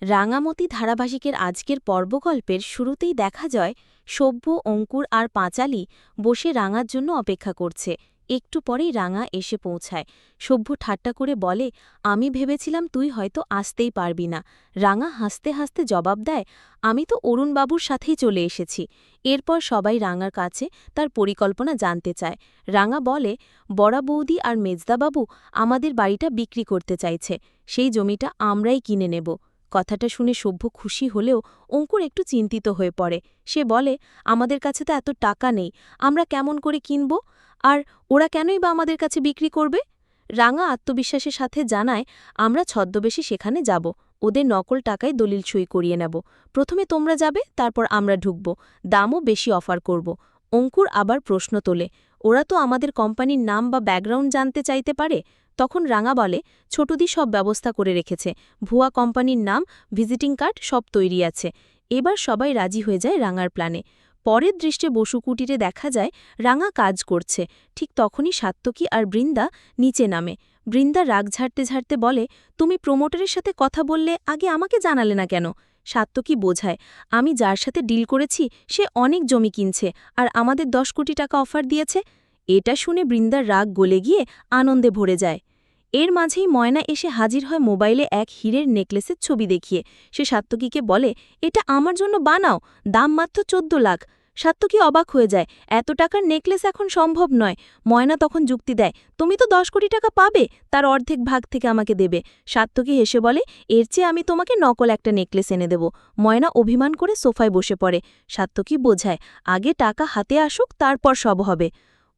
রাঙামতি ধারাবাহিকের আজকের পর্বগল্পের শুরুতেই দেখা যায় সভ্য, অঙ্কুর আর পাঁচালি বসে রাঙার জন্য অপেক্ষা করছে। একটু পরেই রাঙা এসে পৌঁছায়। সভ্য ঠাট্টা করে বলে, আমি ভেবেছিলাম তুই হয়তো আসতেই পারবি না। রাঙা হাসতে হাসতে জবাব দেয়, আমি তো অরুণবাবুর সাথেই চলে এসেছি। এরপর সবাই রাঙার কাছে তার পরিকল্পনা জানতে চায়। রাঙা বলে, বড়া বৌদি আর মেজদাবাবু আমাদের বাড়িটা বিক্রি করতে চাইছে। সেই জমিটা আমরাই কিনে নেব। কথাটা শুনে সভ্য খুশি হলেও অঙ্কুর একটু চিন্তিত হয়ে পড়ে। সে বলে, আমাদের কাছে তো এত টাকা নেই, আমরা কেমন করে কিনব? আর ওরা কেনই বা আমাদের কাছে বিক্রি করবে? রাঙা আত্মবিশ্বাসের সাথে জানায়, আমরা ছদ্মবেশে সেখানে যাব, ওদের নকল টাকায় দলিল সই করিয়ে নেব। প্রথমে তোমরা যাবে, তারপর আমরা ঢুকব, দামও বেশি অফার করব। অঙ্কুর আবার প্রশ্ন তোলে, ওরা তো আমাদের কোম্পানির নাম বা ব্যাকগ্রাউন্ড জানতে চাইতে পারে। তখন রাঙা বলে, ছোটদি সব ব্যবস্থা করে রেখেছে, ভুয়া কোম্পানির নাম, ভিজিটিং কার্ড সব তৈরি আছে। এবার সবাই রাজি হয়ে যায় রাঙার প্ল্যানে। পরের দৃশ্যে বসু কুটিরে দেখা যায় রাঙা কাজ করছে। ঠিক তখনই সাত্তকী আর বৃন্দা নিচে নামে। বৃন্দা রাগ ঝাড়তে ঝাড়তে বলে, তুমি প্রমোটারের সাথে কথা বললে আগে আমাকে জানালে না কেন? সাত্তকী বোঝায়, আমি যার সাথে ডিল করেছি সে অনেক জমি কিনছে আর আমাদের 10 কোটি টাকা অফার দিয়েছে। এটা শুনে বৃন্দার রাগ গলে গিয়ে আনন্দে ভরে যায়। এর মাঝেই ময়না এসে হাজির হয় মোবাইলে এক হীরের নেকলেসের ছবি দেখিয়ে। সে সাত্তকীকে বলে, এটা আমার জন্য বানাও, দাম মাত্র 14 লাখ। সাত্তকী অবাক হয়ে যায়, এত টাকার নেকলেস এখন সম্ভব নয়। ময়না তখন যুক্তি দেয়, তুমি তো 10 কোটি টাকা পাবে, তার অর্ধেক ভাগ থেকে আমাকে দেবে। সাত্তকী হেসে বলে, এর চেয়ে আমি তোমাকে নকল একটা নেকলেস এনে দেব। ময়না অভিমান করে সোফায় বসে পড়ে। সাত্তকী বোঝায়, আগে টাকা হাতে আসুক, তারপর সব হবে।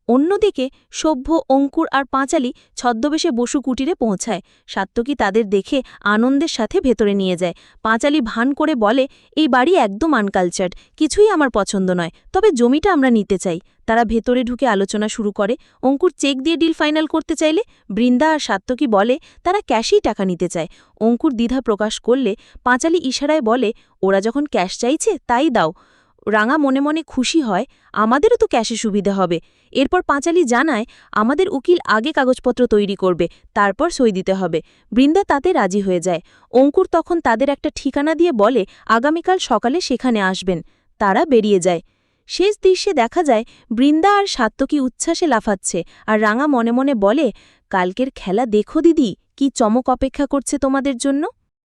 অন্যদিকে সভ্য, অঙ্কুর আর পাঁচালি ছদ্মবেশে বসু কুটিরে পৌঁছায়। সাত্তকী তাদের দেখে আনন্দের সাথে ভেতরে নিয়ে যায়। পাঁচালি ভান করে বলে, এই বাড়ি একদম আনকালচার্ড, কিছুই আমার পছন্দ নয়, তবে জমিটা আমরা নিতে চাই। তারা ভেতরে ঢুকে আলোচনা শুরু করে। অঙ্কুর চেক দিয়ে ডিল ফাইনাল করতে চাইলে বৃন্দা আর সাত্তকী বলে তারা ক্যাশেই টাকা নিতে চায়। অঙ্কুর দ্বিধা প্রকাশ করলে পাঁচালি ইশারায় বলে, ওরা যখন ক্যাশ চাইছে তাই দাও। রাঙা মনে মনে খুশি হয়, আমাদেরও তো ক্যাশে সুবিধা হবে। এরপর পাঁচালি জানায়, আমাদের উকিল আগে কাগজপত্র তৈরি করবে, তারপর সই দিতে হবে। বৃন্দা তাতে রাজি হয়ে যায়। অঙ্কুর তখন তাদের একটা ঠিকানা দিয়ে বলে, আগামীকাল সকালে সেখানে আসবেন। তারা বেরিয়ে যায়। শেষ দৃশ্যে দেখা যায় বৃন্দা আর সাত্তকী উচ্ছ্বাসে লাফাচ্ছে, আর রাঙা মনে মনে বলে, কালকের খেলা দেখো দিদি, কি চমক অপেক্ষা করছে তোমাদের জন্য।